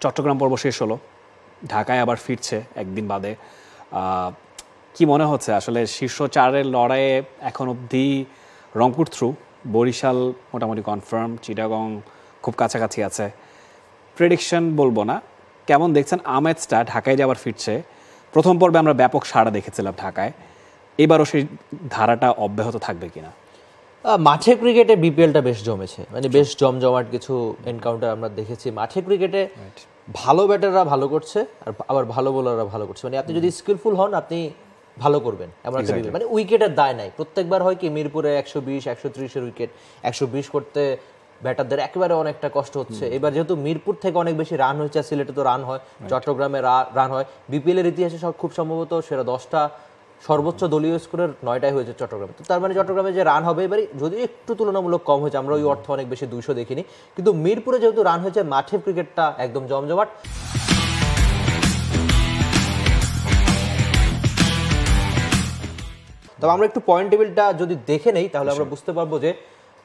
চট্টগ্রাম পর্ব শেষ হলো, ঢাকায় আবার ফিরছে একদিন বাদে। কি মনে হচ্ছে আসলে শীর্ষ 4-এর লড়াইয়ে এখন অবধি রংপুর থ্রু, বরিশাল মোটামুটি কনফার্ম, চিটাগং খুব কাছাকাছি আছে। প্রেডিকশন বলবো না, কেমন দেখছেন আমেজটা ঢাকায় যে আবার ফিরছে? প্রথম পর্বে আমরা ব্যাপক সাড়া দেখেছিলাম ঢাকায়, এবারও সেই ধারাটা অব্যাহত থাকবে কিনা? মাঠে ক্রিকেটে বিপিএলটা বেশ জমেছে, মানে বেশ জমজমাট কিছু এনকাউন্টার আমরা দেখেছি। মাঠে ক্রিকেটে ভালো ব্যাটাররা ভালো করছে, আর আবার ভালো বোলাররা ভালো করছে। মানে আপনি যদি স্কিলফুল হন আপনি ভালো করবেন এমন একটা বিপিএল। মানে উইকেটের দায় নাই। প্রত্যেকবার হয় কি মিরপুরে 120-130-এর উইকেট, 120 করতে ব্যাটারদের একেবারে অনেকটা কষ্ট হচ্ছে। এবার যেহেতু মিরপুর থেকে অনেক বেশি রান হয়েছে, সিলেটে তো রান হয়, চট্টগ্রামে রান হয়। বিপিএলের ইতিহাসে খুব সম্ভবত সেরা 10টা সর্বোচ্চ দলীয় স্কোরের 9টাই হয়েছে চট্টগ্রামে। তো তার মানে চট্টগ্রামে যে রান হবে এবারে যদিও একটু তুলনামূলক কম হয়েছে, আমরা ওই অর্থ অনেক বেশি 200 দেখিনি, কিন্তু মিরপুরে যেহেতু রান হয়েছে, মাঠের ক্রিকেটটা একদম জমজমাট। তবে আমরা একটু পয়েন্ট টেবিলটা যদি দেখে নেই তাহলে আমরা বুঝতে পারবো যে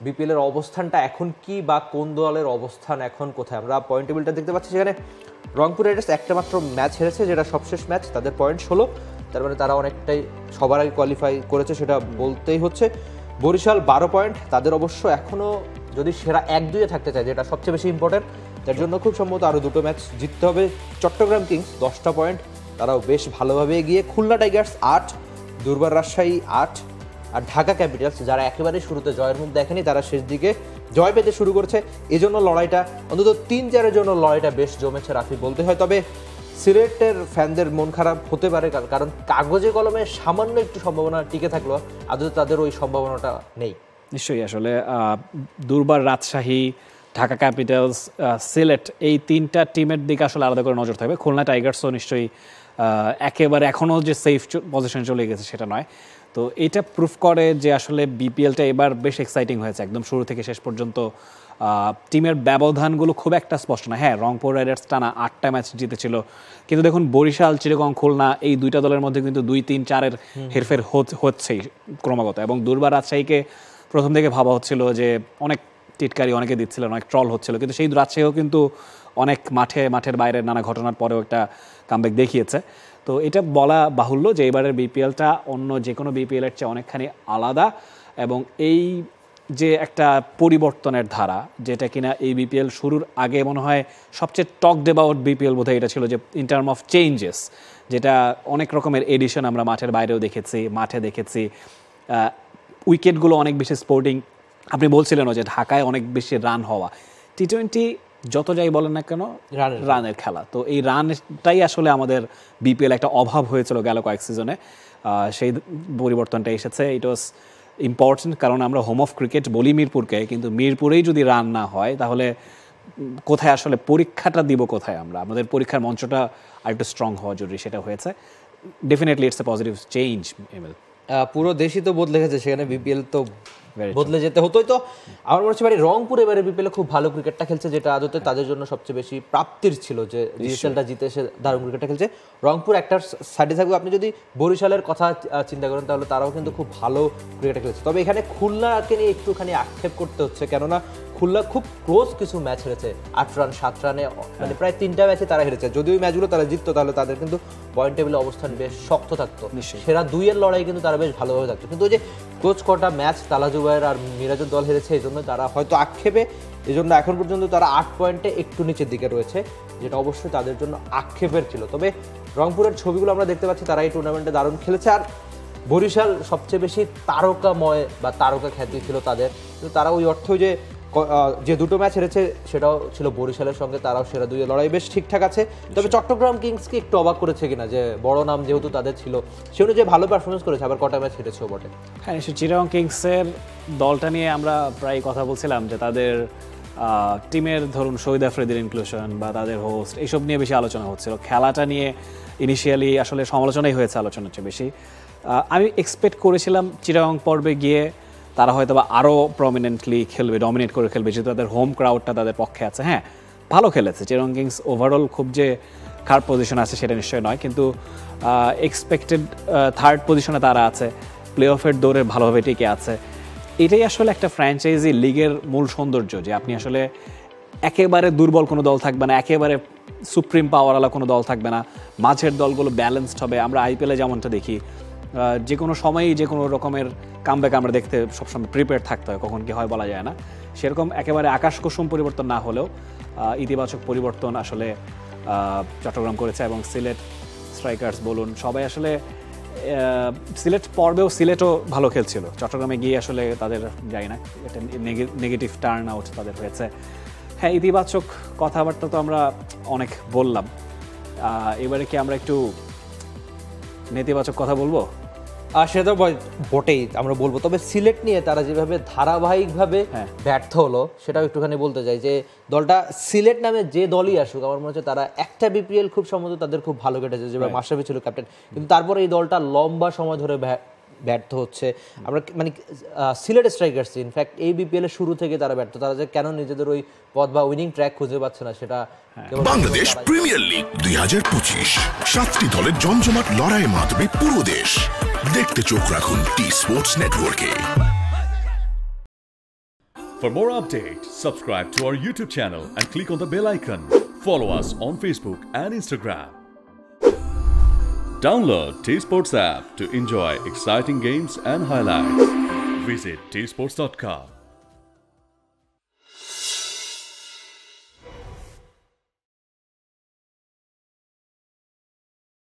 বিপিএল এর অবস্থানটা এখন কি, বা কোন দলের অবস্থান এখন কোথায়। আমরা পয়েন্ট টেবিলটা দেখতে পাচ্ছি, সেখানে রংপুর রাইডার্স একটা মাত্র ম্যাচ হেরেছে, যেটা সবশেষ ম্যাচ, তাদের পয়েন্ট 16। তার মানে তারা অনেকটাই সবার আগে কোয়ালিফাই করেছে, সেটা বলতেই হচ্ছে। বরিশাল 12 পয়েন্ট, তাদের অবশ্য এখনও যদি সেরা 1-2-এ থাকতে চায়, যেটা সবচেয়ে বেশি ইম্পর্টেন্ট, তার জন্য খুব সম্ভবত আরও 2টো ম্যাচ জিততে হবে। চট্টগ্রাম কিংস 10টা পয়েন্ট, তারাও বেশ ভালোভাবে এগিয়ে। খুলনা টাইগার্স 8, দুর্বার রাজশাহী 8, আর ঢাকা ক্যাপিটালস যারা একেবারে শুরুতে জয়ের মুখ দেখেনি, তারা শেষ দিকে জয় পেতে শুরু করেছে। এই জন্য লড়াইটা অন্তত 3-4-এর জন্য লড়াইটা বেশ জমেছে রাফি বলতে হয়। তবে সিলেটের ফ্যানদের মন খারাপ হতে পারে, কারণ কাগজে কলমে সামান্য একটু সম্ভাবনা টিকে থাকলো, আদৌ তাদের ওই সম্ভাবনাটা নেই। নিশ্চয়ই, আসলে দুর্বার রাজশাহী, ঢাকা ক্যাপিটালস, সিলেট, এই 3টা টিমের দিকে আসলে আলাদা করে নজর থাকবে। খুলনা টাইগার্সও নিশ্চয়ই একেবারে এখনও যে সেফ পজিশনে চলে গেছে সেটা নয়। তো এইটা প্রুফ করে যে আসলে বিপিএলটা এবার বেশ এক্সাইটিং হয়েছে, একদম শুরু থেকে শেষ পর্যন্ত টিমের ব্যবধানগুলো খুব একটা স্পষ্ট না। হ্যাঁ, রংপুর রাইডার্স টানা 8টা ম্যাচ জিতেছিল, কিন্তু দেখুন বরিশাল, চিটাগং, খুলনা এই 2টা দলের মধ্যে কিন্তু 2-3-4-এর হেরফের হচ্ছেই ক্রমাগত। এবং দুর্বার রাজশাহীকে প্রথম থেকে ভাবা হচ্ছিল যে অনেক টিটকারি অনেকে দিচ্ছিল, অনেক ট্রল হচ্ছিল, কিন্তু সেই রাজশাহীও কিন্তু অনেক মাঠের বাইরের নানা ঘটনার পরেও একটা কামব্যাক দেখিয়েছে। তো এটা বলা বাহুল্য যে এবারের বিপিএলটা অন্য যে কোনো বিপিএলের চেয়ে অনেকখানি আলাদা, এবং এই যে একটা পরিবর্তনের ধারা, যেটা কিনা এই বিপিএল শুরুর আগে মনে হয় সবচেয়ে টকড অ্যাবাউট বিপিএল বোধহয় এটা ছিল, যে ইন টার্ম অফ চেঞ্জেস, যেটা অনেক রকমের এডিশন আমরা মাঠের বাইরেও দেখেছি, মাঠে দেখেছি। উইকেটগুলো অনেক বেশি স্পোর্টিং। আপনি বলছিলেন যে ঢাকায় অনেক বেশি রান হওয়া, টি-20 যত যাই বলেন না কেন রানের খেলা, তো এই রানটাই আসলে আমাদের বিপিএল একটা অভাব হয়েছিল গেল কয়েক সিজনে। সেই পরিবর্তনটা এসেছে, ইট ওয়াজ ইম্পর্টেন্ট, কারণ আমরা হোম অফ ক্রিকেট বলি মিরপুরকে, কিন্তু মিরপুরেই যদি রান না হয় তাহলে কোথায় আসলে পরীক্ষাটা দিব, কোথায় আমরা, আমাদের পরীক্ষার মঞ্চটা আরেকটু স্ট্রং হওয়া জরুরি, সেটা হয়েছে। Definitely it's a positive change. পুরো দেশই তো বদলে গেছে, সেখানে বিপিএল তো বদলে যেতে হতোই। তো আমার মনে হচ্ছে রংপুর এবারে বিপিএল খুব ভালো ক্রিকেটটা খেলছে, যেটা আদতে তাদের জন্য সবচেয়ে বেশি প্রাপ্তির ছিল, যে জিএসএলটা জিতে এসে দারুণ ক্রিকেটটা খেলছে। রংপুর একটা সাইডে থাকবে। আপনি যদি বরিশালের কথা চিন্তা করেন তাহলে তারাও কিন্তু খুব ভালো ক্রিকেটটা খেলছে। তবে এখানে খুলনাকে নিয়ে একটুখানি আক্ষেপ করতে হচ্ছে, কেননা খুলনা খুব ক্লোজ কিছু ম্যাচ হেরেছে, 8 রান 7 রানে, মানে প্রায় 3টা ম্যাচে তারা হেরেছে। যদি ওই ম্যাচগুলো তারা জিততো তাহলে তাদের কিন্তু পয়েন্ট টেবিলে অবস্থান বেশ শক্ত থাকতো, সেরা 2-এর লড়াই কিন্তু তারা বেশ ভালোভাবে থাকতো। কিন্তু ওই যে কোচ কটা ম্যাচ তালাজুবাইয়ের আর মিরাজের দল হেরেছে, এই জন্য তারা হয়তো আক্ষেপে, এই জন্য এখন পর্যন্ত তারা 8 পয়েন্টে একটু নিচের দিকে রয়েছে, যেটা অবশ্যই তাদের জন্য আক্ষেপের ছিল। তবে রংপুরের ছবিগুলো আমরা দেখতে পাচ্ছি, তারা এই টুর্নামেন্টে দারুণ খেলেছে। আর বরিশাল সবচেয়ে বেশি তারকাময় বা তারকা খ্যাতি ছিল তাদের, কিন্তু তারা ওই অর্থ যে 2টো ম্যাচ হেরেছে সেটাও ছিল বরিশালের সঙ্গে, তারাও সেরা 2-এর লড়াই বেশ ঠিকঠাক আছে। তবে চট্টগ্রাম কিংসকে একটু অবাক করেছে কিনা, যে বড় নাম যেহেতু তাদের ছিল, সে অনুযায়ী ভালো পারফরমেন্স করেছে, আবার কটা ম্যাচ হেরেছেও বটে। হ্যাঁ, চিটাগং কিংসের দলটা নিয়ে আমরা প্রায় কথা বলছিলাম, যে তাদের টিমের ধরুন শহীদ আফ্রিদির ইনক্লুশন বা তাদের হোস্ট, এইসব নিয়ে বেশি আলোচনা হচ্ছিল। খেলাটা নিয়ে ইনিশিয়ালি আসলে সমালোচনাই হয়েছে আলোচনার চেয়ে বেশি। আমি এক্সপেক্ট করেছিলাম চিটাগং পর্বে গিয়ে তারা হয়তো বা আরও প্রমিনেন্টলি খেলবে, ডমিনেট করে খেলবে, যেহেতু তাদের হোম ক্রাউডটা তাদের পক্ষে আছে। হ্যাঁ, ভালো খেলেছে চিটাগং কিংস, ওভারঅল খুব যে খারাপ পজিশন আছে সেটা নিশ্চয় নয়, কিন্তু এক্সপেক্টেড 3rd পজিশনে তারা আছে, প্লে অফের দৌড়ে ভালোভাবে টিকে আছে। এটাই আসলে একটা ফ্র্যাঞ্চাইজি লিগের মূল সৌন্দর্য, যে আপনি আসলে একেবারে দুর্বল কোনো দল থাকবে না, একেবারে সুপ্রিম পাওয়ারওয়ালা কোনো দল থাকবে না, মাঝের দলগুলো ব্যালেন্সড হবে। আমরা আইপিএলে যেমনটা দেখি যে কোনো সময়ই যে কোনো রকমের কামব্যাক আমরা দেখতে সবসময় প্রিপেয়ার থাকতে হয়, কখন কি হয় বলা যায় না। সেরকম একেবারে আকাশ কুসুম পরিবর্তন না হলেও ইতিবাচক পরিবর্তন আসলে চট্টগ্রাম করেছে, এবং সিলেট স্ট্রাইকার্স বলুন সবাই আসলে সিলেট পর্বেও সিলেটও ভালো খেলছিল, চট্টগ্রামে গিয়ে আসলে তাদের যাই না এটা নেগেটিভ টার্ন আউট তাদের হয়েছে। হ্যাঁ, ইতিবাচক কথাবার্তা তো আমরা অনেক বললাম, এবারে কি আমরা একটু নেতিবাচক কথা বলবো? সেটা বটেই আমরা বলবো, তবে সিলেট নিয়ে তারা যেভাবে ধারাবাহিকভাবে ব্যর্থ হলো সেটাও একটুখানি বলতে চাই। যে দলটা সিলেট নামে যে দলই আসুক, আমার মনে হচ্ছে তারা একটা বিপিএল খুব সম্ভবত তাদের খুব ভালো কেটেছে, যেভাবে মাশরাফি ছিল ক্যাপ্টেন, কিন্তু তারপরে এই দলটা লম্বা সময় ধরে ব্যর্থ হচ্ছে। আমরা মানে সিলেট স্ট্রাইকার্স ইনফ্যাক্ট এই বিপিএল এর শুরু থেকে তারা ব্যর্থ, তারা যে কেন নিজেদের ওই পথ বা উইনিং ট্র্যাক খুঁজে পাচ্ছে না সেটা। বাংলাদেশ প্রিমিয়ার লিগ 2025, 7টি দলের জমজমাট লড়াইয়ে মাতবে পুরো দেশ। দেখতে চোখ রাখুন টি স্পোর্টস নেটওয়ার্কে। For more updates, subscribe to our YouTube channel and click on the bell icon. Follow us on Facebook and Instagram. Download T-Sports app to enjoy exciting games and highlights. Visit tsports.com.